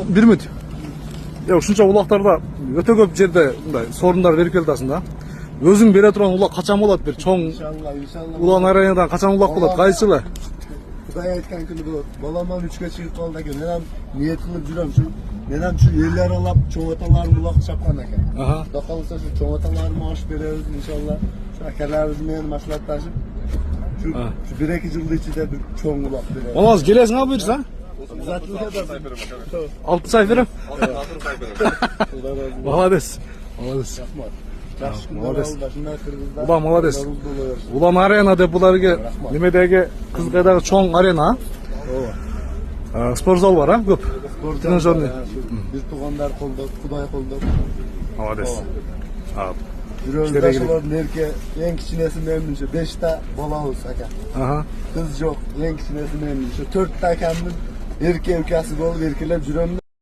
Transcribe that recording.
Bir ümit. Ya ушунча улактарда өтө көп жерде мындай сорундар берип келди асында. Өзүң бере турган улак качан болот? Бир чоң İnşallah. улан аренадан качан улак болот? Кайсы жылы? Kuday aytgan kuni bu bolaman 3 chiqib qoldi ekan. Men ham niyat qilib juram shu. Men ham shu yerlar olib cho'ngatalarni uloq chapgan ekan. Aha. Xudo qolsa shu cho'ngatalarni maosh beramiz inshaalloh. Shu akalarimiz bilan maslahatlashib shu 1-2 yilda ichida bir cho'ng uloq beramiz. Olmaz gelesini al buyursa. Altı sayfırım. Молодец. Молодец. Ulan молодец. Ulan arena deb bularga nimedagi Qizilqaydagi cho'ng arena. Spor zal var ha, ko'p. Trenajyorniy. Bir tug'anlar qo'lda, Xudoy qo'lda. Молодец. Yurishlar nerga eng kichkinasi menimcha 5 ta bolamiz aka. Aha. Qiz yo'q, eng kichkinasi menimcha 4 ta akamning erkak ukasi bo'lib erkaklar juramni